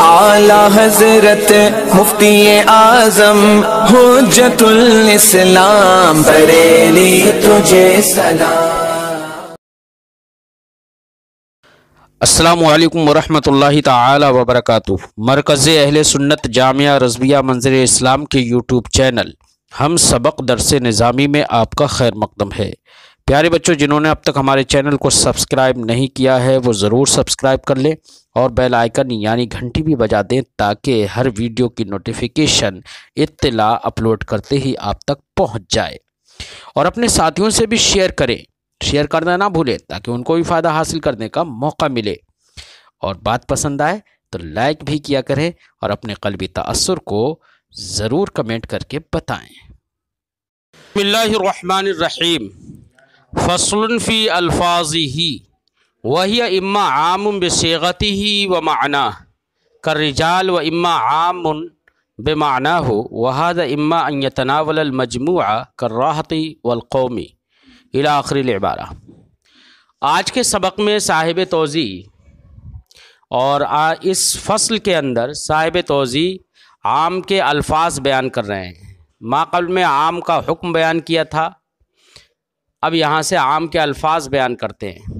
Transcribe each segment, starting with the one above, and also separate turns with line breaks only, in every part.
اعلی حضرت مفتی اعظم حجت الاسلام بریلی تجھے سلام۔
السلام علیکم ورحمۃ اللہ تعالی وبرکاتہ۔ مرکز اہل سنت جامعہ رضویہ منظر اسلام کے یوٹیوب چینل ہم سبق درس نظامی میں آپ کا خیر مقدم ہے۔ پیارے بچوں، جنہوں نے اب تک ہمارے چینل کو سبسکرائب نہیں کیا ہے وہ ضرور سبسکرائب کر لیں اور بیل آئیکن یعنی گھنٹی بھی بجا دیں تاکہ ہر ویڈیو کی نوٹیفیکیشن اطلاع اپلوڈ کرتے ہی آپ تک پہنچ جائے، اور اپنے ساتھیوں سے بھی شیئر کریں، شیئر کرنا نہ بھولیں تاکہ ان کو بھی فائدہ حاصل کرنے کا موقع ملے، اور بات پسند آئے تو لائک بھی کیا کریں اور اپنے قلبی تأثر کو ضرور کمنٹ کر کے بتائیں۔ بسم اللہ الرحمن الرحیم۔ فصل فی الفاظہ وہی اما عام بصیغتہ ومعناہ کالرجال و اما عام بمعناہ وہذا اما ان یتناول المجموع کالراحۃ والقوم الی آخر العبارہ۔ آج کے سبق میں صاحب توضیح اور اس فصل کے اندر صاحب توضیح عام کے الفاظ بیان کر رہے ہیں۔ ما قبل میں عام کا حکم بیان کیا تھا، اب یہاں سے عام کے الفاظ بیان کرتے ہیں۔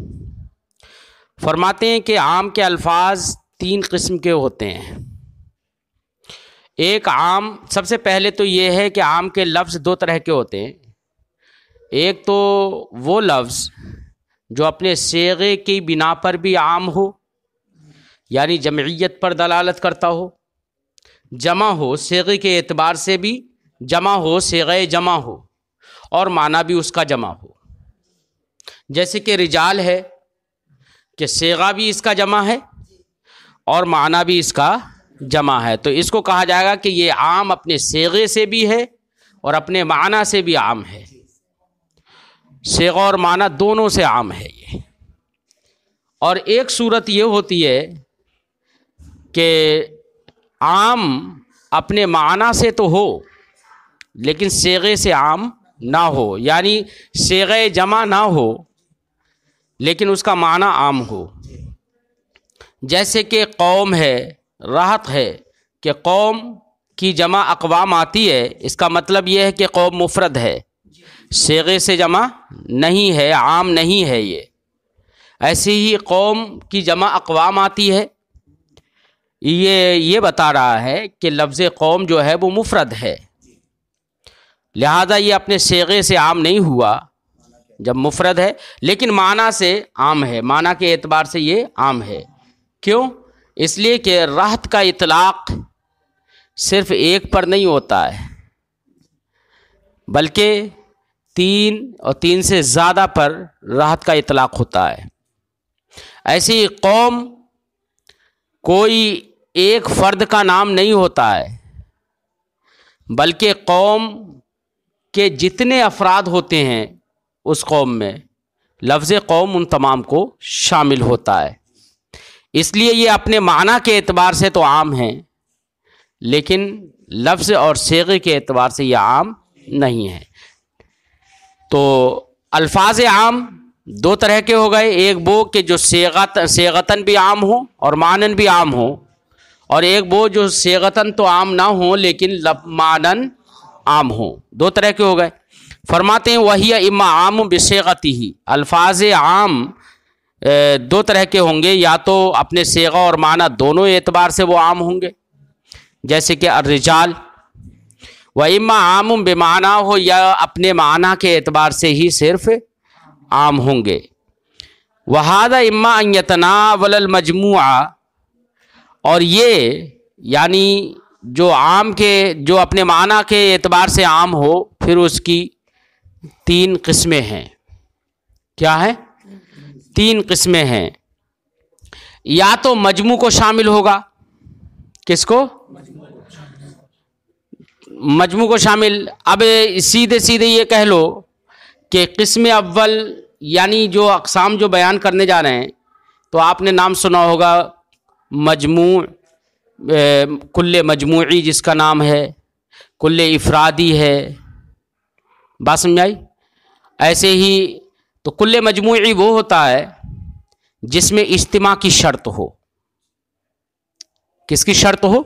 فرماتے ہیں کہ عام کے الفاظ تین قسم کے ہوتے ہیں۔ ایک عام، سب سے پہلے تو یہ ہے کہ عام کے لفظ دو طرح کے ہوتے ہیں۔ ایک تو وہ لفظ جو اپنے صیغے کی بنا پر بھی عام ہو، یعنی جمعیت پر دلالت کرتا ہو، جمع ہو، صیغے کے اعتبار سے بھی جمع ہو، صیغہ جمع ہو، اور معنی بھی اس کا جمع ہو۔ جیسے کہ رجال ہے کہ صیغہ بھی اس کا جمع ہے اور معنی بھی اس کا جمع ہے، تو اس کو کہا جائے گا کہ یہ عام اپنے صیغے سے بھی ہے اور اپنے معنی سے بھی عام ہے، صیغہ اور معنی دونوں سے عام ہے یہ۔ اور ایک صورت یہ ہوتی ہے کہ عام اپنے معنی سے تو ہو لیکن صیغے سے عام نہ ہو، یعنی صیغہ جمع نہ ہو لیکن اس کا معنی عام ہو۔ جیسے کہ قوم ہے، راحت ہے کہ قوم کی جمع اقوام آتی ہے، اس کا مطلب یہ ہے کہ قوم مفرد ہے، صیغے سے جمع نہیں ہے، عام نہیں ہے یہ۔ ایسے ہی قوم کی جمع اقوام آتی ہے، یہ بتا رہا ہے کہ لفظ قوم جو ہے وہ مفرد ہے، لہذا یہ اپنے صیغے سے عام نہیں ہوا جب مفرد ہے، لیکن معنی سے عام ہے، معنی کے اعتبار سے یہ عام ہے۔ کیوں؟ اس لیے کہ راحت کا اطلاق صرف ایک پر نہیں ہوتا ہے بلکہ تین اور تین سے زیادہ پر راحت کا اطلاق ہوتا ہے۔ ایسے ہی قوم کوئی ایک فرد کا نام نہیں ہوتا ہے بلکہ قوم کے جتنے افراد ہوتے ہیں اس قوم میں لفظ قوم ان تمام کو شامل ہوتا ہے، اس لیے یہ اپنے معنی کے اعتبار سے تو عام ہیں لیکن لفظ اور صیغے کے اعتبار سے یہ عام نہیں ہے۔ تو الفاظ عام دو طرح کے ہو گئے، ایک وہ کہ جو صیغتاً بھی عام ہو اور معنن بھی عام ہو، اور ایک وہ جو صیغتاً تو عام نہ ہو لیکن معنن عام ہو، دو طرح کے ہو گئے۔ فرماتے ہیں وہی اما عام بصیغتہ، الفاظ عام دو طرح کے ہوں گے، یا تو اپنے صیغہ اور معنی دونوں اعتبار سے وہ عام ہوں گے، جیسے کہ الرجال، و اما عام بمعنی ہو، یا اپنے معنی کے اعتبار سے ہی صرف عام ہوں گے۔ وہذا اما ان یتناول المجموع، اور یہ یعنی جو عام کے جو اپنے معنی کے اعتبار سے عام ہو، پھر اس کی تین قسمیں ہیں۔ کیا ہے؟ تین قسمیں ہیں۔ یا تو مجموع کو شامل ہوگا، کس کو؟ مجموع کو شامل۔ اب سیدھے سیدھے یہ کہہ لو کہ قسم اول یعنی جو اقسام جو بیان کرنے جا رہے ہیں، تو آپ نے نام سنا ہوگا مجموع، کل مجموعی جس کا نام ہے، کل افرادی ہے، بات سمجھ آئی؟ ایسے ہی تو کل مجموعی وہ ہوتا ہے جس میں اجتماع کی شرط ہو، کس کی شرط ہو؟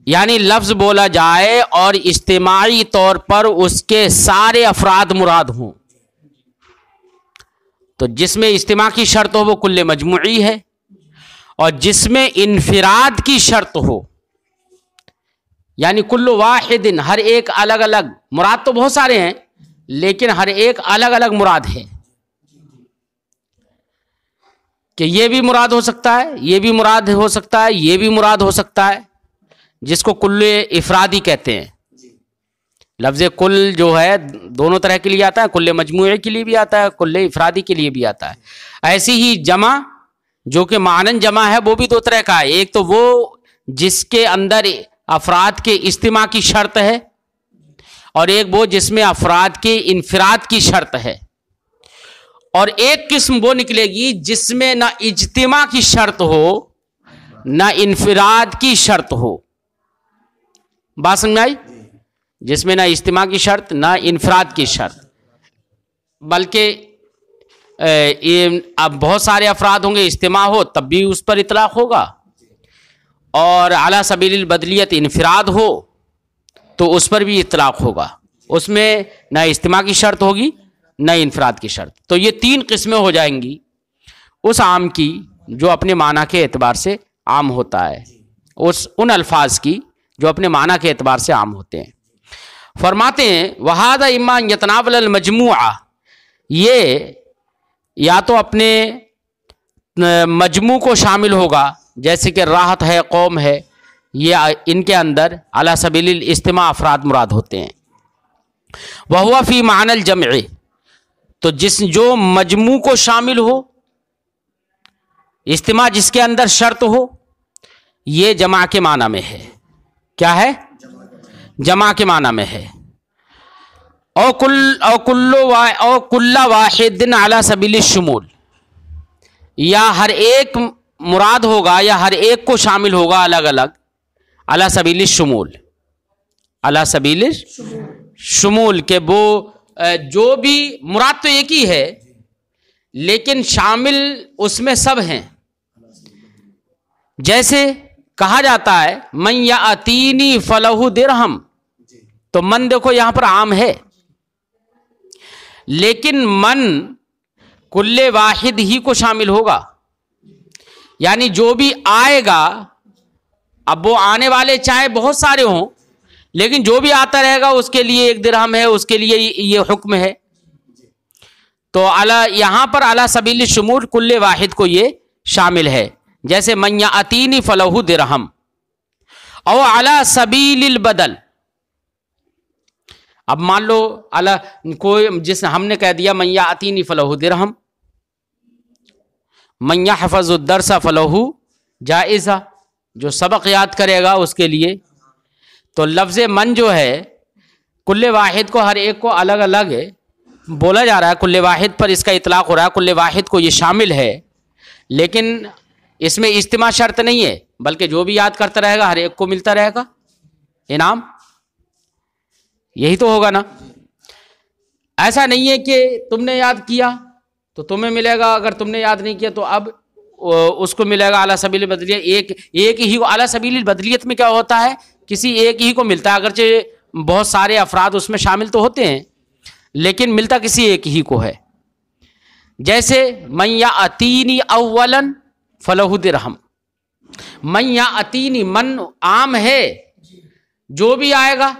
یعنی لفظ بولا جائے اور اجتماعی طور پر اس کے سارے افراد مراد ہوں. تو جس میں اجتماع کی شرط ہو وہ کل مجموعی ہے، اور جس میں انفراد کی شرط ہو یعنی کل واحد، ہر ایک الگ الگ، مراد تو بہت سارے ہیں لیکن ہر ایک الگ الگ مراد ہے، کہ یہ بھی مراد ہو سکتا ہے، یہ بھی مراد ہو سکتا ہے، یہ بھی مراد ہو سکتا ہے، جس کو کل افرادی کہتے ہیں. لفظ کل جو ہے دونوں طرح کے لیے آتا ہے، کل مجموعے کے لیے بھی آتا ہے، کل افرادی کے لیے بھی آتا ہے. ایسی ہی جمع جو کہ معنن جمع ہے وہ بھی دو طرح کا ہے. ایک تو وہ جس کے اندر افراد کے اجتماع کی شرط ہے، اور ایک وہ جس میں افراد کے انفراد کی شرط ہے. اور ایک قسم وہ نکلے گی جس میں نہ اجتماع کی شرط ہو نہ انفراد کی شرط ہو. بات سمجھ آئی؟ جس میں نہ اجتماع کی شرط نہ انفراد کی شرط، بلکہ اب بہت سارے افراد ہوں گے، اجتماع ہو تب بھی اس پر اطلاق ہوگا، اور علی سبیل البدلیت انفراد ہو تو اس پر بھی اطلاق ہوگا. اس میں نہ اجتماع کی شرط ہوگی نہ انفراد کی شرط. تو یہ تین قسمیں ہو جائیں گی اس عام کی جو اپنے معنی کے اعتبار سے عام ہوتا ہے، ان الفاظ کی جو اپنے معنی کے اعتبار سے عام ہوتے ہیں. فرماتے ہیں وَهَذَا إِمَّا أَن يَتَنَاوَلَ الْمَجْمُوعَ، یہ یا تو اپنے مجموع کو شامل ہوگا، جیسے کہ راحت ہے، قوم ہے، یہ ان کے اندر علی سبیل الاجتماع افراد مراد ہوتے ہیں. وَهُوَ فِي مَعْنَى الْجَمْعِ، تو جو مجموع کو شامل ہو، اجتماع جس کے اندر شرط ہو، یہ جمع کے معنی میں ہے. کیا ہے؟ جمع کے معنی میں ہے. او کل واحد علی سبیل الشمول، یا ہر ایک مراد ہوگا یا ہر ایک کو شامل ہوگا الگ الگ، علی سبیل الشمول، علی سبیل الشمول، کہ وہ جو بھی مراد تو ایک ہی ہے لیکن شامل اس میں سب ہیں. جیسے کہا جاتا ہے من یاتینی فلہ درہم، تو من دیکھو یہاں پر عام ہے، لیکن من کل واحد ہی کو شامل ہوگا. یعنی جو بھی آئے گا، اب وہ آنے والے چاہے بہت سارے ہوں لیکن جو بھی آتا رہے گا اس کے لیے ایک درہم ہے، اس کے لیے یہ حکم ہے. تو یہاں پر علی سبیل الشمول کل واحد کو یہ شامل ہے. جیسے من یاتینی فلہ درہم، او علی سبیل البدل. اب مان لو کوئی جس ہم نے کہہ دیا من یاتینی فلہ درہم، من یحفظ الدرس فلہ جائزہ، جو سبق یاد کرے گا اس کے لیے. تو لفظ من جو ہے کل واحد کو، ہر ایک کو الگ الگ بولا جا رہا ہے، کل واحد پر اس کا اطلاق ہو رہا ہے، کل واحد کو یہ شامل ہے، لیکن اس میں اجتماع شرط نہیں ہے، بلکہ جو بھی یاد کرتا رہے گا ہر ایک کو ملتا رہے گا انعام. یہی تو ہوگا نا. ایسا نہیں ہے کہ تم نے یاد کیا تو تمہیں ملے گا، اگر تم نے یاد نہیں کیا تو اب اس کو ملے گا علی سبیل البدلیت. ایک ہی کو علی سبیل البدلیت میں کیا ہوتا ہے، کسی ایک ہی کو ملتا ہے، اگرچہ بہت سارے افراد اس میں شامل تو ہوتے ہیں لیکن ملتا کسی ایک ہی کو ہے. جیسے من یاتینی اولا فلہ درہم، من یاتینی، من عام ہے جو بھی آئے گا،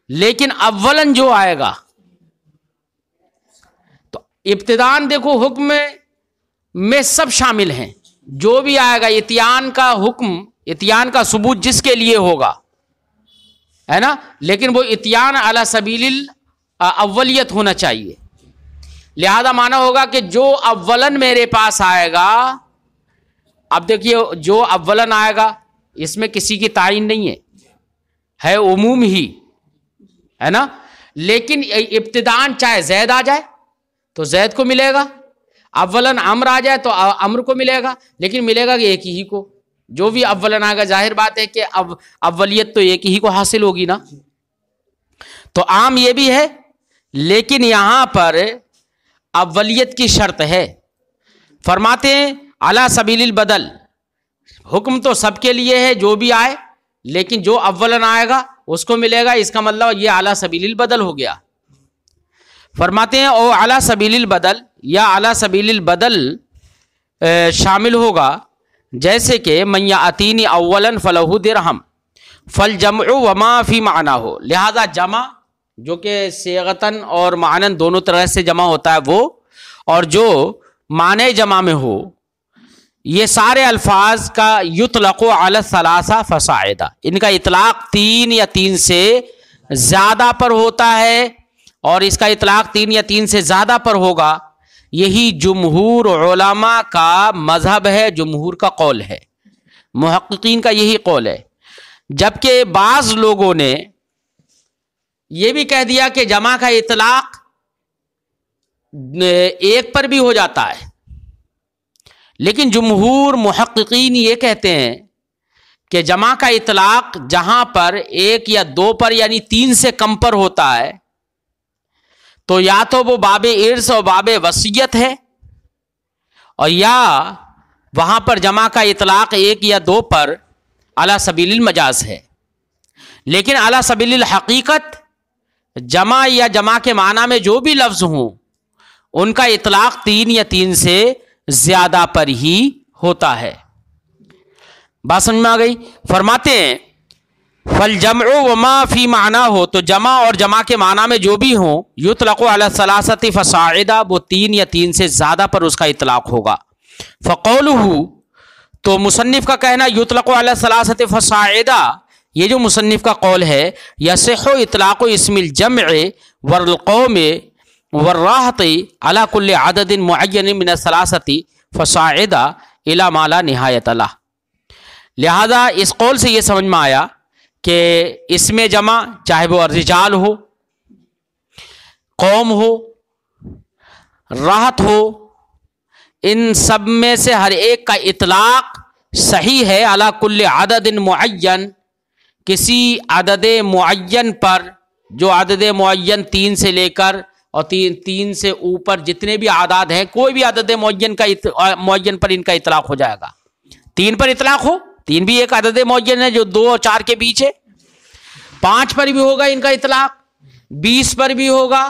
لیکن اولن جو آئے گا، تو ابتدان دیکھو حکم میں سب شامل ہیں. جو بھی آئے گا اتیان کا حکم، اتیان کا ثبوت جس کے لیے ہوگا ہے نا، لیکن وہ اتیان علی سبیل الاولیت ہونا چاہیے. لہذا مانا ہوگا کہ جو اولن میرے پاس آئے گا، اب دیکھیے جو اولن آئے گا اس میں کسی کی تعین نہیں ہے عموم ہی ہے نا، لیکن ابتدان چاہے زید آ جائے تو زید کو ملے گا، اولن عمر آ جائے تو عمر کو ملے گا، لیکن ملے گا کہ ایک ہی کو. جو بھی اولن آئے گا ظاہر بات ہے کہ اب اولیت تو ایک ہی کو حاصل ہوگی نا. تو عام یہ بھی ہے لیکن یہاں پر اولیت کی شرط ہے. فرماتے ہیں علی سبیل البدل، حکم تو سب کے لیے ہے جو بھی آئے، لیکن جو اولن آئے گا اس کو ملے گا. اس کا مطلب یہ اعلیٰ سبیل البدل ہو گیا. فرماتے ہیں او اعلیٰ سبیل البدل، یا اعلیٰ سبیل البدل شامل ہوگا جیسے کہ من یاتینی اولا فلہ درہم فالجمع وما فی معنی ہو. لہذا جمع جو کہ صیغتاً اور معنن دونوں طرح سے جمع ہوتا ہے وہ، اور جو معنی جمع میں ہو، یہ سارے الفاظ کا یطلق علی الثلاثہ فصاعدا، ان کا اطلاق 3 یا 3 سے زیادہ پر ہوتا ہے، اور اس کا اطلاق 3 یا 3 سے زیادہ پر ہوگا. یہی جمہور علماء کا مذہب ہے، جمہور کا قول ہے، محققین کا یہی قول ہے. جبکہ بعض لوگوں نے یہ بھی کہہ دیا کہ جمع کا اطلاق ایک پر بھی ہو جاتا ہے، لیکن جمہور محققین یہ کہتے ہیں کہ جمع کا اطلاق جہاں پر 1 یا 2 پر یعنی 3 سے کم پر ہوتا ہے تو یا تو وہ باب ارث اور باب وصیت ہے، اور یا وہاں پر جمع کا اطلاق 1 یا 2 پر علی سبیل المجاز ہے. لیکن علی سبیل الحقیقت جمع یا جمع کے معنی میں جو بھی لفظ ہوں ان کا اطلاق 3 یا 3 سے زیادہ پر ہی ہوتا ہے. بات سمجھ میں آ گئی؟ فرماتے ہیں فالجمع وما فی معنی ہو، تو جمع اور جمع کے معنی میں جو بھی ہوں یطلق علی الثلاثۃ فصاعدا، وہ 3 یا 3 سے زیادہ پر اس کا اطلاق ہوگا. فقولہ، تو مصنف کا کہنا یطلق علی الثلاثۃ فصاعدا، یہ جو مصنف کا قول ہے، یصح اطلاق اسم الجمع والقوم والراحت علی کل عدد معین من الثلاثۃ فصاعدا الی ما لا نہایۃ لہ. لہذا اس قول سے یہ سمجھ میں آیا کہ اسم جمع چاہے وہ رجال ہو، قوم ہو، راحت ہو، ان سب میں سے ہر ایک کا اطلاق صحیح ہے علی کل عدد معین، کسی عدد معین پر، جو عدد معین 3 سے لے کر اور 3 سے اوپر جتنے بھی اعداد ہیں، کوئی بھی عدد معین پر ان کا اطلاق ہو جائے گا. 3 پر اطلاق ہو، 3 بھی ایک عدد معین ہے جو 2 اور 4 کے بیچ ہے. 5 پر بھی ہوگا ان کا اطلاق، 20 پر بھی ہوگا،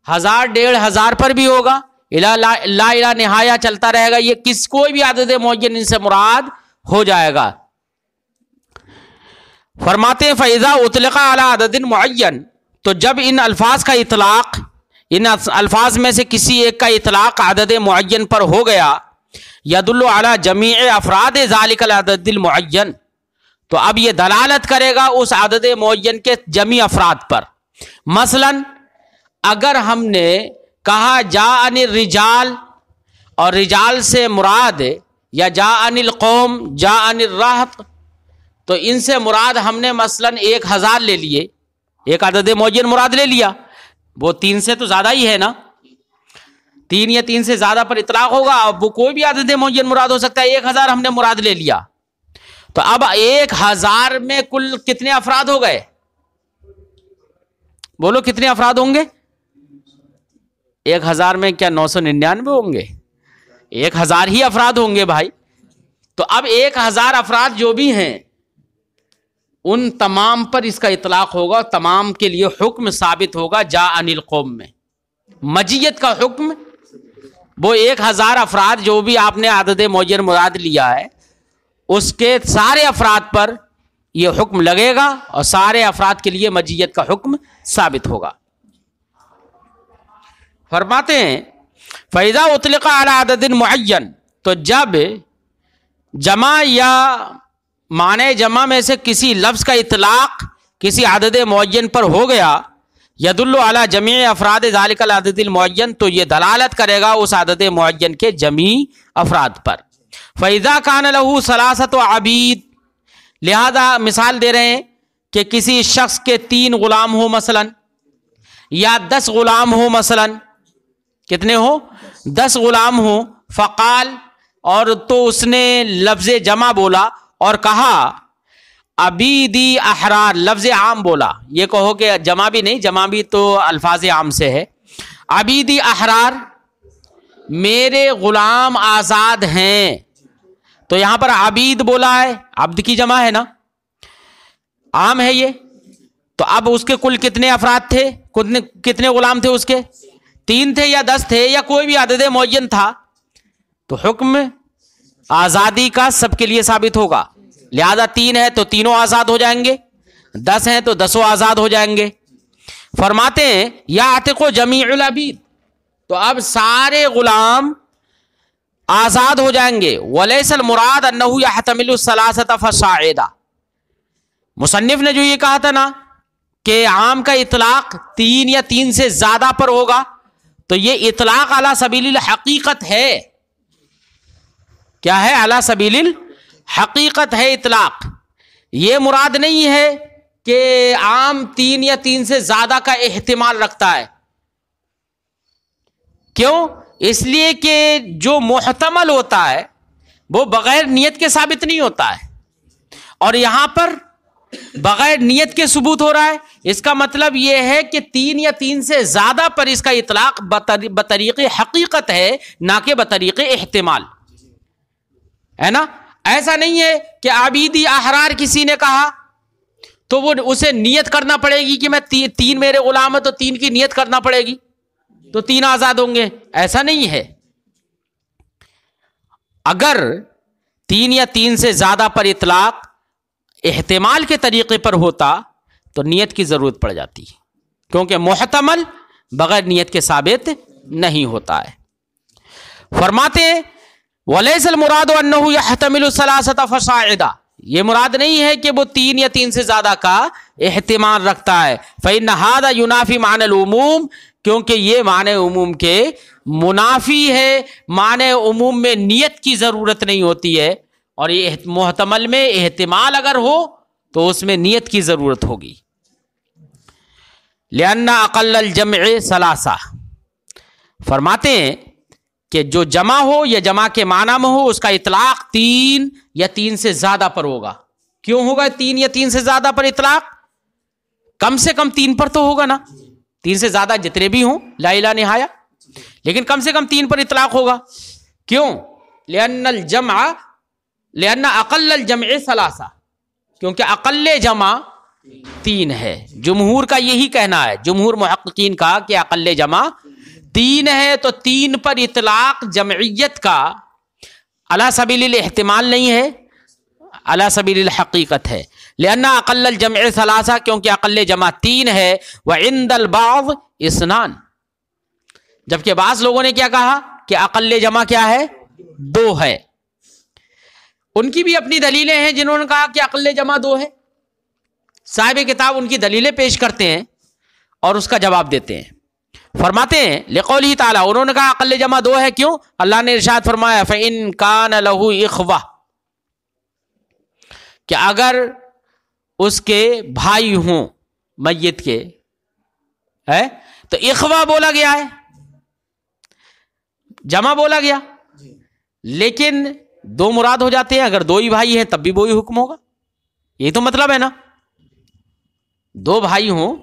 1000 1500 پر بھی ہوگا، لا الہ نہایا چلتا رہے گا. یہ کوئی بھی عدد معین ان سے مراد ہو جائے گا. فرماتے ہیں فَإِذَا أُطْلِقَ عَلَىٰ عَدَدٍ مُعَيَّن، تو جب ان الفاظ کا اطلاق، ان الفاظ میں سے کسی ایک کا اطلاق عدد معین پر ہو گیا، يَدُلُّ عَلَىٰ جَمِيعِ أَفْرَادِ ذَلِكَ الْعَدَدِ الْمُعَيَّن، تو اب یہ دلالت کرے گا اس عدد معین کے جمی افراد پر. مثلا اگر ہم نے کہا جاءنی الرجال، اور رجال سے مراد یا جاءنی القوم، جاءنی الرہط، تو ان سے مراد ہم نے مثلا 1000 لے لیے، ایک عدد معین مراد لے لیا. وہ 3 سے تو زیادہ ہی ہے نا، 3 یا 3 سے زیادہ پر اطلاق ہوگا. اب وہ کوئی بھی عدد معین مراد ہو سکتا ہے. 1000 ہم نے مراد لے لیا، تو اب 1000 میں کل کتنے افراد ہو گئے؟ بولو کتنے افراد ہوں گے؟ 1000 میں کیا 999 ہوں گے؟ 1000 ہی افراد ہوں گے بھائی. تو اب 1000 افراد جو بھی ہیں ان تمام پر اس کا اطلاق ہوگا، تمام کے لیے حکم ثابت ہوگا جاءنی القوم میں. مجیت کا حکم وہ 1000 افراد جو بھی آپ نے عدد معین مراد لیا ہے اس کے سارے افراد پر یہ حکم لگے گا، اور سارے افراد کے لیے مجیت کا حکم ثابت ہوگا. فرماتے ہیں فَإِذَا أُطْلِقَ عَلَىٰ عَدَدٍ مُعَيَّن، تو جب جمع یا معنی جمع میں سے کسی لفظ کا اطلاق کسی عدد معین پر ہو گیا، يَدُلُّ عَلَىٰ جَمِيعِ أَفْرَادِ ذَلِكَ الْعَدَدِ الْمُعَيَّن، تو یہ دلالت کرے گا اس عدد معین کے جمی افراد پر. فَإِذَا كَانَ لَهُ 3 عَبِيد، لہذا مثال دے رہے ہیں کہ کسی شخص کے 3 غلام ہو مثلا، یا 10 غلام ہو مثلا. کتنے ہو؟ 10 غلام ہو. فقال، اور تو اس نے لفظ جمع بولا اور کہا عبیدی احرار، لفظ عام بولا. یہ کہو کہ جمع بھی نہیں، جمع بھی تو الفاظ عام سے ہے. عبیدی احرار، میرے غلام آزاد ہیں. تو یہاں پر عبید بولا ہے، عبد کی جمع ہے نا، عام ہے یہ. تو اب اس کے کل کتنے افراد تھے، کتنے غلام تھے اس کے؟ 3 تھے یا 10 تھے یا کوئی بھی عدد معین تھا، تو حکم آزادی کا سب کے لیے ثابت ہوگا. لہذا 3 ہے تو تینوں آزاد ہو جائیں گے، 10 ہیں تو 10 آزاد ہو جائیں گے. فرماتے ہیں یا عتق جمیع العبید، تو اب سارے غلام آزاد ہو جائیں گے. ولیس المراد انہ یحتمل الثلاثۃ فصاعدا، مصنف نے جو یہ کہا تھا نا کہ عام کا اطلاق 3 یا 3 سے زیادہ پر ہوگا، تو یہ اطلاق علی سبیل الحقیقت ہے. کیا ہے؟ علی سبیل الحقیقت ہے اطلاق. یہ مراد نہیں ہے کہ عام 3 یا 3 سے زیادہ کا احتمال رکھتا ہے. کیوں؟ اس لیے کہ جو محتمل ہوتا ہے وہ بغیر نیت کے ثابت نہیں ہوتا ہے، اور یہاں پر بغیر نیت کے ثبوت ہو رہا ہے. اس کا مطلب یہ ہے کہ 3 یا 3 سے زیادہ پر اس کا اطلاق بطریق حقیقت ہے، نہ کہ بطریق احتمال، ہے نا. ایسا نہیں ہے کہ عبیدی احرار کسی نے کہا تو وہ اسے نیت کرنا پڑے گی کہ میں 3 میرے غلام ہیں تو 3 کی نیت کرنا پڑے گی تو 3 آزاد ہوں گے. ایسا نہیں ہے. اگر 3 یا 3 سے زیادہ پر اطلاق احتمال کے طریقے پر ہوتا تو نیت کی ضرورت پڑ جاتی، کیونکہ محتمل بغیر نیت کے ثابت نہیں ہوتا ہے. فرماتے ہیں ولیس المراد انہ یحتمل الثلاثۃ فصاعدا، یہ مراد نہیں ہے کہ وہ 3 یا 3 سے زیادہ کا احتمال رکھتا ہے. فإن هذا ينافي معنى العموم، کیونکہ یہ معنی عموم کے منافی ہے. معنی عموم میں نیت کی ضرورت نہیں ہوتی ہے، اور یہ محتمل میں احتمال اگر ہو تو اس میں نیت کی ضرورت ہوگی. لأن اقل الجمع ثلاثہ، فرماتے ہیں کہ جو جمع ہو یا جمع کے معنی میں ہو اس کا اطلاق 3 یا 3 سے زیادہ پر ہوگا. کیوں ہوگا 3 یا 3 سے زیادہ پر اطلاق؟ کم سے کم 3 پر تو ہوگا نا. 3 سے زیادہ جتنے بھی ہوں لا الہ نہایہ، لیکن کم سے کم 3 پر اطلاق ہوگا. کیوں؟ لأن اقل الجمع ثلاثہ، کیونکہ اقل جمع 3 ہے. جمہور کا یہی کہنا ہے، جمہور محققین کا کہ اقل جمع 3 ہے، تو 3 پر اطلاق جمعیت کا علی سبیل الاحتمال نہیں ہے، علی سبیل الحقیقت ہے. لأن اقل الجمع ثلاثہ، کیونکہ اقل جمع 3 ہے. وعند البعض اثنان، جبکہ بعض لوگوں نے کیا کہا کہ اقل جمع کیا ہے؟ 2 ہے. ان کی بھی اپنی دلیلیں ہیں، جنہوں نے کہا کہ اقل جمع 2 ہے. صاحب کتاب ان کی دلیلیں پیش کرتے ہیں اور اس کا جواب دیتے ہیں. فرماتے ہیں لقولہ تعالی، انہوں نے کہا اقل جمع 2 ہے. کیوں؟ اللہ نے ارشاد فرمایا فإن کان لہ اخوہ، کہ اگر اس کے بھائی ہوں میت کے، ہے تو اخوہ بولا گیا ہے، جمع بولا گیا، لیکن 2 مراد ہو جاتے ہیں. اگر 2 ہی بھائی ہیں تب بھی وہی حکم ہوگا. یہی تو مطلب ہے نا، 2 بھائی ہوں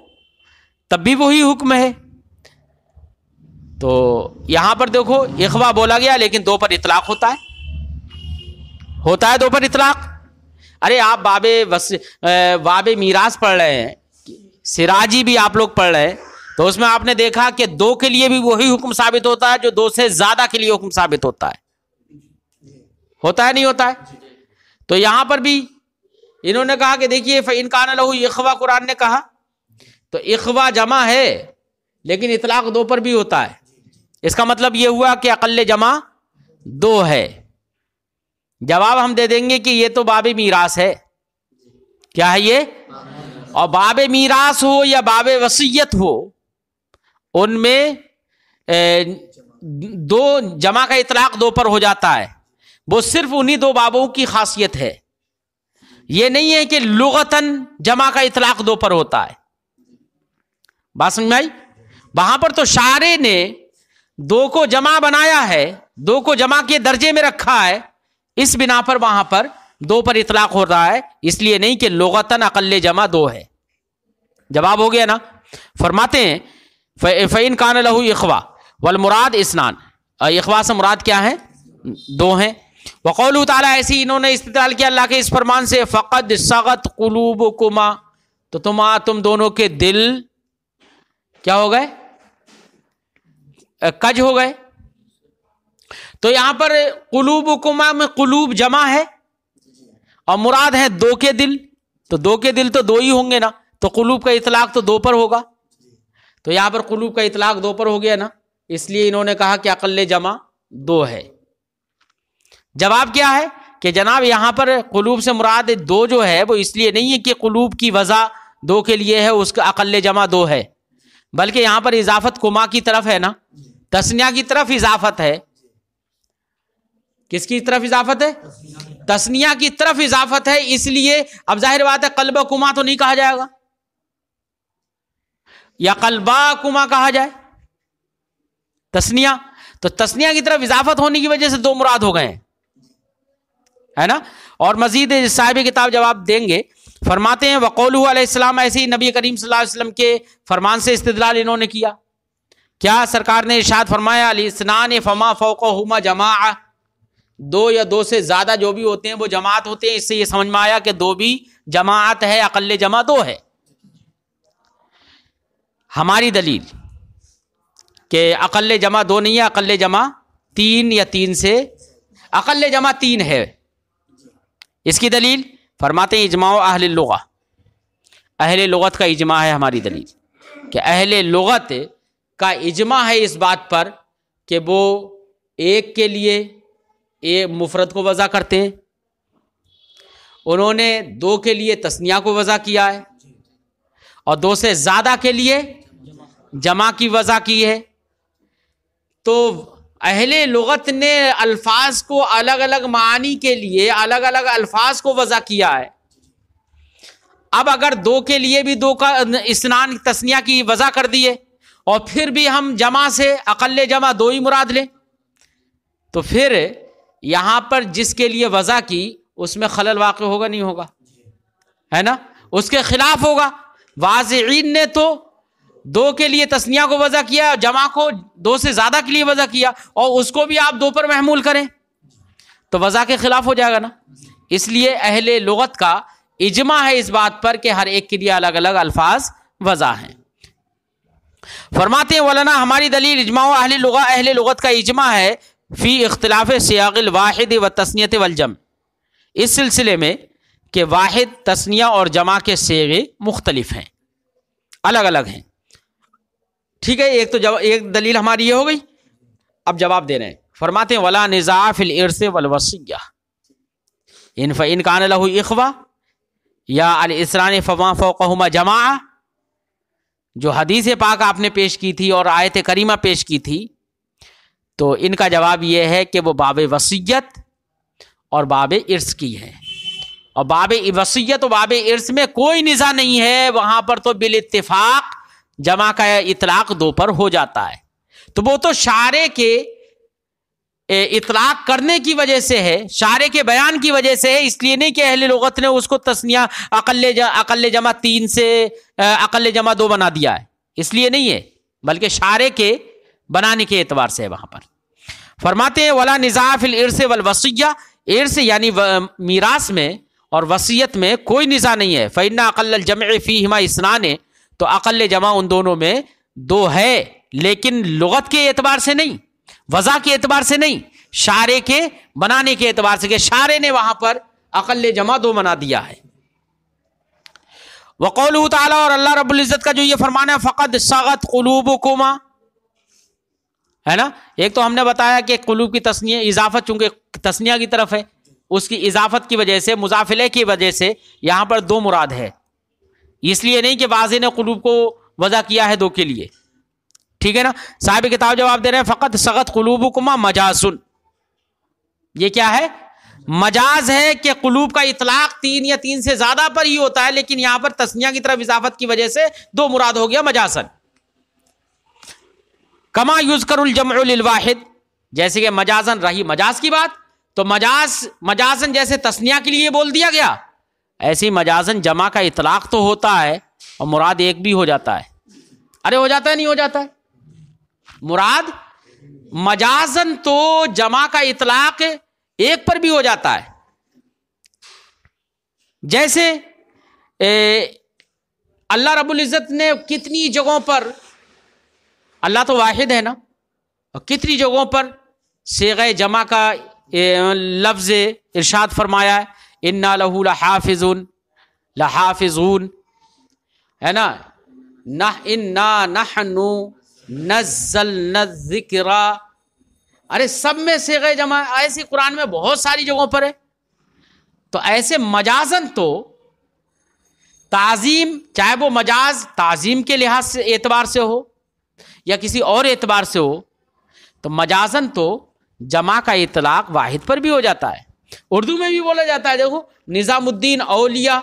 تب بھی وہی حکم ہے. تو یہاں پر دیکھو اخوہ بولا گیا لیکن 2 پر اطلاق ہوتا ہے 2 پر اطلاق. ارے آپ باب میراث پڑھ رہے ہیں، سراجی بھی آپ لوگ پڑھ رہے ہیں، تو اس میں آپ نے دیکھا کہ 2 کے لیے بھی وہی حکم ثابت ہوتا ہے جو 2 سے زیادہ کے لیے حکم ثابت ہوتا ہے نہیں ہوتا ہے. تو یہاں پر بھی انہوں نے کہا کہ دیکھیے فإن کان لہ اخوہ، قرآن نے کہا تو اخوہ جمع ہے لیکن اطلاق 2 پر بھی ہوتا ہے. اس کا مطلب یہ ہوا کہ اقل جمع 2 ہے. جواب ہم دے دیں گے کہ یہ تو باب میراث ہے. کیا ہے یہ؟ اور باب میراث ہو یا باب وصیت ہو، ان میں 2 جمع کا اطلاق 2 پر ہو جاتا ہے. وہ صرف انہی 2 بابوں کی خاصیت ہے. یہ نہیں ہے کہ لغتاً جمع کا اطلاق 2 پر ہوتا ہے. بات سمجھ میں آئی؟ وہاں پر تو شارع نے 2 کو جمع بنایا ہے، 2 کو جمع کے درجے میں رکھا ہے، اس بنا پر وہاں پر 2 پر اطلاق ہو رہا ہے. اس لیے نہیں کہ لغتاً اقل جمع 2 ہے. جواب ہو گیا نا. فرماتے ہیں فإن کان لہ اخوہ والمراد اثنان، اخوہ سے مراد کیا ہے؟ 2 ہیں. وقولہ تعالیٰ، ایسی انہوں نے استدلال کیا اللہ کے اس فرمان سے، فقد صغت قلوبکما، تو تم دونوں کے دل کیا ہو گئے؟ کج ہو گئے. تو یہاں پر قلوبکما میں قلوب جمع ہے اور مراد ہے دو کے دل، تو دو کے دل تو دو ہی ہوں گے نا، تو قلوب کا اطلاق تو دو پر ہوگا. تو یہاں پر قلوب کا اطلاق دو پر ہو گیا نا، اس لیے انہوں نے کہا کہ اقل جمع دو ہے. جواب کیا ہے کہ جناب یہاں پر قلوب سے مراد دو جو ہے وہ اس لیے نہیں ہے کہ قلوب کی وضع دو کے لیے ہے، اس کا اقل جمع دو ہے، بلکہ یہاں پر اضافت کما کی طرف ہے نا، تسنیہ کی طرف اضافت ہے. کس کی طرف اضافت ہے؟ تسنیہ کی طرف اضافت ہے. اس لیے اب ظاہر بات ہے قلبہ کما تو نہیں کہا جائے گا، یا قلبہ کما کہا جائے تسنیہ. تو تسنیہ کی طرف اضافت ہونے کی وجہ سے دو مراد ہو گئے ہیں، ہے نا. اور مزید صاحب کتاب جواب دیں گے، فرماتے ہیں وقولہ علیہ السلام، ایسے ہی نبی کریم صلی اللہ علیہ وسلم کے فرمان سے استدلال انہوں نے کیا. کیا سرکار نے ارشاد فرمایا الاثنان فما فوقہما جماعہ، دو یا دو سے زیادہ جو بھی ہوتے ہیں وہ جماعت ہوتے ہیں. اس سے یہ سمجھ میں آیا کہ دو بھی جماعت ہے، اقل جمع دو ہے. ہماری دلیل کہ اقل جمع دو نہیں ہے، اقل جمع تین یا تین سے اقل جمع تین ہے. اس کی دلیل فرماتے ہیں اجماع اہل اللغہ، اہل لغت کا اجماع ہے ہماری دلیل، کہ اہل لغت کا اجماع ہے اس بات پر کہ وہ ایک کے لیے ایک مفرد کو وضع کرتے ہیں، انہوں نے دو کے لیے تثنیہ کو وضع کیا ہے، اور دو سے زیادہ کے لیے جمع کی وضع کی ہے. تو اہل لغت نے الفاظ کو الگ الگ معانی کے لیے الگ الگ الفاظ کو وضع کیا ہے. اب اگر دو کے لیے بھی دو کا اسنان تثنیہ کی وضع کر دیے اور پھر بھی ہم جمع سے اقل جمع دو ہی مراد لیں، تو پھر یہاں پر جس کے لیے وضع کی اس میں خلل واقع ہوگا نہیں ہوگا، ہے نا، اس کے خلاف ہوگا. واضعین نے تو دو کے لیے تثنیہ کو وضع کیا، جمع کو دو سے زیادہ کے لیے وضع کیا، اور اس کو بھی آپ دو پر محمول کریں تو وضع کے خلاف ہو جائے گا نا. اس لیے اہل لغت کا اجماع ہے اس بات پر کہ ہر ایک کے لیے الگ الگ الفاظ وضع ہیں. فرماتے ہیں ولنا، ہماری دلیل اجماع اہل لغہ، اہل لغت کا اجماع ہے فی اختلاف سیاق الواحد و تثنیۃ والجمع، اس سلسلے میں کہ واحد، تثنیہ اور جمع کے صیغے مختلف ہیں، الگ الگ ہیں. ٹھیک ہے، ایک دلیل ہماری یہ ہو گئی. اب جواب دے رہے ہیں، فرماتے ہیں ولا نزاع فی الارث والوصیہ ان فان کان لہ اخوہ یا الاثنان فما فوقہما جماعہ. جو حدیث پاک آپ نے پیش کی تھی اور آیت کریمہ پیش کی تھی، تو ان کا جواب یہ ہے کہ وہ باب وصیت اور باب ارث کی ہے، اور باب وصیت و باب ارث میں کوئی نزاع نہیں ہے، وہاں پر تو بالاتفاق جمع کا اطلاق دو پر ہو جاتا ہے. تو وہ تو شارع کے اطلاق کرنے کی وجہ سے ہے، شارع کے بیان کی وجہ سے ہے، اس لیے نہیں کہ اہل لغت نے اس کو تثنیہ اقل جمع تین سے اقل جمع دو بنا دیا ہے، اس لیے نہیں ہے، بلکہ شارع کے بنانے کے اعتبار سے ہے. وہاں پر فرماتے ہیں ولا نزاع فی الارث والوصیہ، ارث یعنی میراث میں اور وصیت میں کوئی نزاع نہیں ہے. فإن اقل الجمع فیہما اثنان، تو اقل جمع ان دونوں میں دو ہے، لیکن لغت کے اعتبار سے نہیں، وضع کے اعتبار سے نہیں، شارع کے بنانے کے اعتبار سے، کہ شارع نے وہاں پر اقل جمع دو بنا دیا ہے. وقولہ تعالی، اور اللہ رب العزت کا جو یہ فرمان ہے فقد صغت قلوبکما، ہے نا. ایک تو ہم نے بتایا کہ قلوب کی تثنیہ اضافت چونکہ تثنیہ کی طرف ہے، اس کی اضافت کی وجہ سے، مضاف الیہ کی وجہ سے یہاں پر دو مراد ہے، اس لیے نہیں کہ واضح نے قلوب کو وضع کیا ہے دو کے لیے. ٹھیک ہے نا. صاحب کتاب جواب دے رہے ہیں فقط صغت قلوبکما مجازن، یہ کیا ہے؟ مجاز ہے کہ قلوب کا اطلاق تین یا تین سے زیادہ پر ہی ہوتا ہے، لیکن یہاں پر تثنیہ کی طرف اضافت کی وجہ سے دو مراد ہو گیا مجازن. کما یذکر الجمع للواحد، جیسے کہ مجازن رہی مجاز کی بات، تو مجازن جیسے تثنیہ کے لیے بول دیا گیا، ایسی مجازن جمع کا اطلاق تو ہوتا ہے اور مراد ایک بھی ہو جاتا ہے. ارے ہو جاتا ہے نہیں ہو جاتا ہے؟ مراد مجازن تو جمع کا اطلاق ایک پر بھی ہو جاتا ہے. جیسے اللہ رب العزت نے کتنی جگہوں پر، اللہ تو واحد ہے نا، اور کتنی جگہوں پر صیغہ جمع کا لفظ ارشاد فرمایا ہے، انا لہ لحافظون، لحافظون، ہے نا، انا نحن نزلنا الذکر. ارے سب میں صیغہ جمع ایسی قرآن میں بہت ساری جگہوں پر ہے. تو ایسے مجازن تو تعظیم، چاہے وہ مجاز تعظیم کے لحاظ سے اعتبار سے ہو یا کسی اور اعتبار سے ہو، تو مجازن تو جمع کا اطلاق واحد پر بھی ہو جاتا ہے. اردو میں بھی بولا جاتا ہے، دیکھو نظام الدین اولیاء،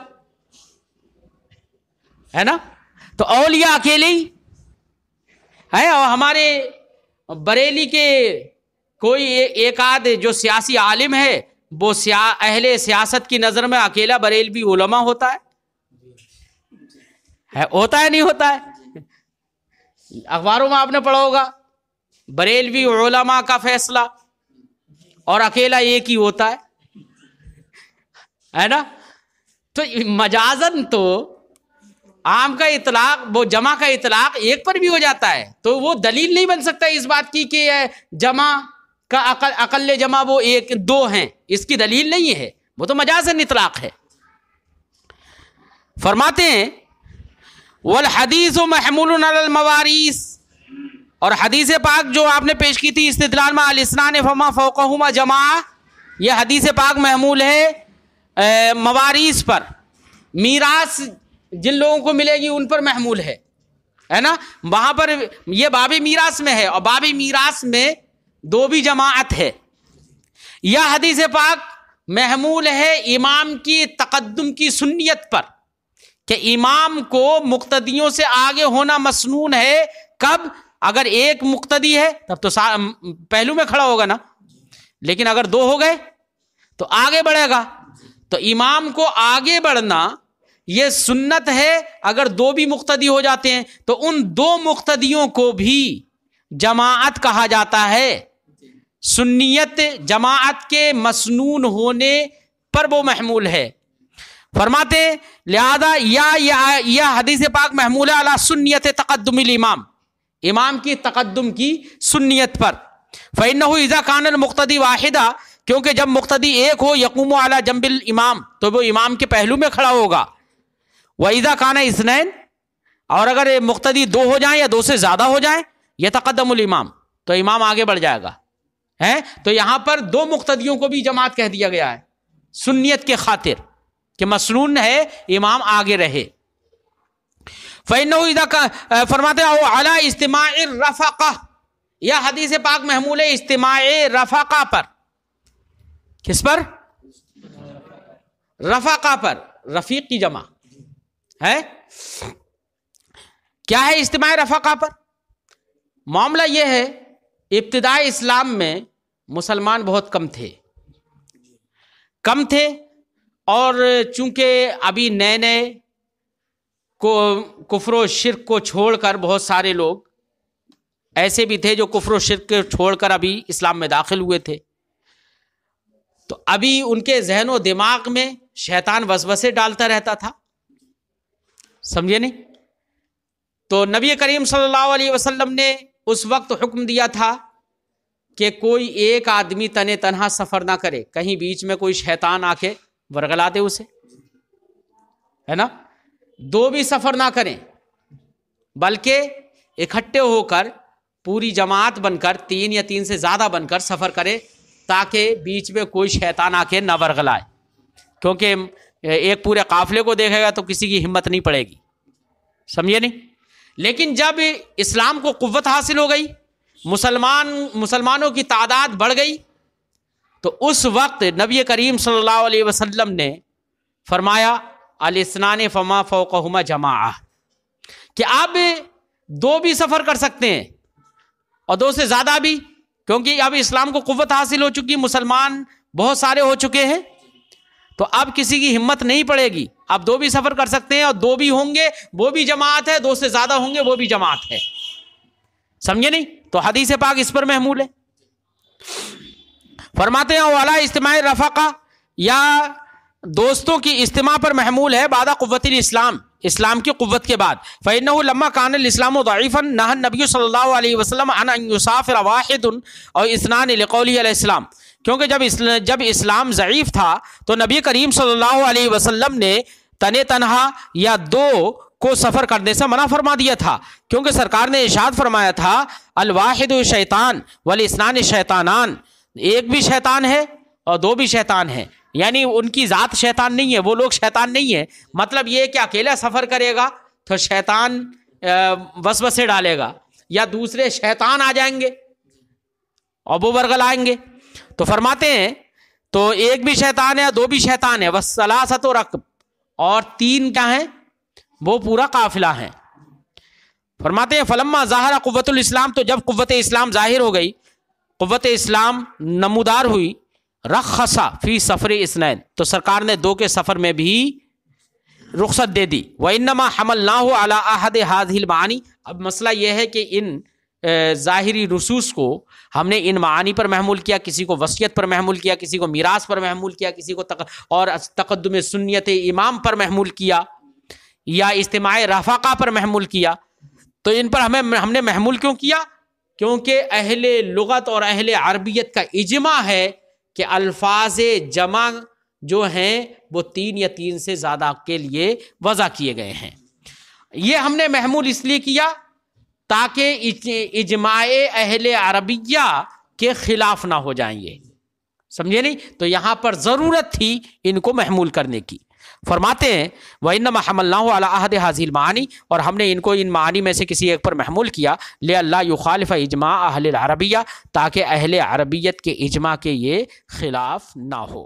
ہے نا، تو اولیاء اکیلے ہی ہے. اور ہمارے بریلی کے کوئی ایک آدھ جو سیاسی عالم ہے، وہ اہل سیاست کی نظر میں اکیلا بریلوی علماء ہوتا ہے، ہوتا ہے نہیں ہوتا ہے. اخباروں میں آپ نے پڑھا ہوگا بریلوی علماء کا فیصلہ، اور اکیلا ایک ہی ہوتا ہے نا. تو مجازن تو عام کا اطلاق، وہ جمع کا اطلاق ایک پر بھی ہو جاتا ہے. تو وہ دلیل نہیں بن سکتا اس بات کی کہ جمع کا اقل جمع وہ ایک دو ہیں، اس کی دلیل نہیں ہے، وہ تو مجازن اطلاق ہے. فرماتے ہیں والحدیث محمول علی المواریث، اور حدیث پاک جو آپ نے پیش کی تھی استدلال میں الاثنان فما فوقہما جماع، یہ حدیث پاک محمول ہے مواریث پر، میراث جن لوگوں کو ملے گی ان پر محمول ہے نا. وہاں پر یہ باب میراث میں ہے، اور باب میراث میں دو بھی جماعت ہے. یہ حدیث پاک محمول ہے امام کی تقدم کی سنیت پر، کہ امام کو مقتدیوں سے آگے ہونا مسنون ہے. کب؟ اگر ایک مقتدی ہے تب تو پہلو میں کھڑا ہوگا نا، لیکن اگر دو ہو گئے تو آگے بڑھے گا. تو امام کو آگے بڑھنا یہ سنت ہے. اگر دو بھی مقتدی ہو جاتے ہیں تو ان دو مقتدیوں کو بھی جماعت کہا جاتا ہے. سنیت جماعت کے مسنون ہونے پر وہ محمول ہے. فرماتے لہذا یا حدیث پاک محمول ہے علی سنیت تقدم الامام، امام کی تقدم کی سنیت پر. فإنه اذا كان المقتدی واحدا، کیونکہ جب مقتدی ایک ہو یقوم علی جنب الامام، تو وہ امام کے پہلو میں کھڑا ہوگا. وإذا كان اثنین، اور اگر مقتدی دو ہو جائیں یا دو سے زیادہ ہو جائیں، یتقدم الامام، تو امام آگے بڑھ جائے گا. تو یہاں پر دو مقتدیوں کو بھی جماعت کہہ دیا گیا ہے سنیت کے خاطر، کہ مسنون ہے امام آگے رہے. فإنه اذا فرماتے ہیں علی استماع الرفقہ، یہ حدیث پاک محمول ہے استماع رفقہ پر. کس پر؟ رفقہ پر، رفیق کی جمع ہے. کیا ہے استماع رفقہ پر؟ معاملہ یہ ہے ابتدائی اسلام میں مسلمان بہت کم تھے، اور چونکہ ابھی نئے نئے کو کفر و شرک کو چھوڑ کر بہت سارے لوگ ایسے بھی تھے جو کفر و شرک کو چھوڑ کر ابھی اسلام میں داخل ہوئے تھے. تو ابھی ان کے ذہن و دماغ میں شیطان وسوسے ڈالتا رہتا تھا، سمجھے نہیں؟ تو نبی کریم صلی اللہ علیہ وسلم نے اس وقت حکم دیا تھا کہ کوئی ایک آدمی تنے تنہا سفر نہ کرے، کہیں بیچ میں کوئی شیطان آ کے ورگلا دے اسے، ہے نا. دو بھی سفر نہ کریں، بلکہ اکٹھے ہو کر پوری جماعت بن کر، تین یا تین سے زیادہ بن کر سفر کرے، تاکہ بیچ میں کوئی شیطان آ کے نہ ورگلائے. کیونکہ ایک پورے قافلے کو دیکھے گا تو کسی کی ہمت نہیں پڑے گی، سمجھے نہیں. لیکن جب اسلام کو قوت حاصل ہو گئی، مسلمانوں کی تعداد بڑھ گئی، تو اس وقت نبی کریم صلی اللہ علیہ وسلم نے فرمایا الاثنان فما فوقہما جماعہ، کہ آپ دو بھی سفر کر سکتے ہیں اور دو سے زیادہ بھی، کیونکہ اب اسلام کو قوت حاصل ہو چکی، مسلمان بہت سارے ہو چکے ہیں، تو اب کسی کی ہمت نہیں پڑے گی. آپ دو بھی سفر کر سکتے ہیں، اور دو بھی ہوں گے وہ بھی جماعت ہے، دو سے زیادہ ہوں گے وہ بھی جماعت ہے، سمجھے نہیں؟ تو حدیث پاک اس پر محمول ہے. فرماتے ہیں والا اجتماع رفقہ یا دوستوں کی اجتماع پر محمول ہے بعد قوت الاسلام، اسلام کی قوت کے بعد. فإنه لما كان الاسلام ضعيفا نهى النبي صلی اللہ علیہ وسلم عن ان يسافر واحد او اثنان لقوله علیہ السلام. کیونکہ جب اسلام ضعیف تھا تو نبی کریم صلی اللہ علیہ وسلم نے تنہا یا دو کو سفر کرنے سے منع فرما دیا تھا، کیونکہ سرکار نے ارشاد فرمایا تھا الواحد شیطان والاثنان شیطانان، ایک بھی شیطان ہے اور دو بھی شیطان ہیں. یعنی ان کی ذات شیطان نہیں ہے، وہ لوگ شیطان نہیں ہیں. مطلب یہ کہ اکیلا سفر کرے گا تو شیطان وسوسے ڈالے گا یا دوسرے شیطان آ جائیں گے اور وہ برگل آئیں گے. تو فرماتے ہیں تو ایک بھی شیطان ہے دو بھی شیطان ہے، والثلاثۃ رکب، اور تین کیا ہیں؟ وہ پورا قافلہ ہیں. فرماتے ہیں فلما ظاہر قوت الاسلام، تو جب قوت اسلام ظاہر ہو گئی، قوت اسلام نمودار ہوئی، رخصا فی سفر اثنین، تو سرکار نے دو کے سفر میں بھی رخصت دے دی. وانما حملناه علی احد هذه المعانی، اب مسئلہ یہ ہے کہ ان ظاہری نصوص کو ہم نے ان معانی پر محمول کیا، کسی کو وصیت پر محمول کیا، کسی کو میراث پر محمول کیا، کسی کو اور تقدم سنیت امام پر محمول کیا یا اجتماع رفقہ پر محمول کیا. تو ان پر ہم نے محمول کیوں کیا؟ کیونکہ اہل لغت اور اہل عربیت کا اجماع ہے کہ الفاظ جمع جو ہیں وہ تین یا تین سے زیادہ کے لیے وضع کیے گئے ہیں. یہ ہم نے محمول اس لیے کیا تاکہ اجماع اہل عربیہ کے خلاف نہ ہو جائیں یہ، سمجھے نہیں؟ تو یہاں پر ضرورت تھی ان کو محمول کرنے کی. فرماتے ہیں وَإِنَّمَا حَمَلْنَاهُ عَلَىٰ أَحَدِ هَذِهِ الْمَعَانِي، اور ہم نے ان کو ان معانی میں سے کسی ایک پر محمول کیا لِأَلَّا يُخَالِفَ اجماع اہل العربیہ، تاکہ اہل عربیت کے اجماع کے یہ خلاف نہ ہو.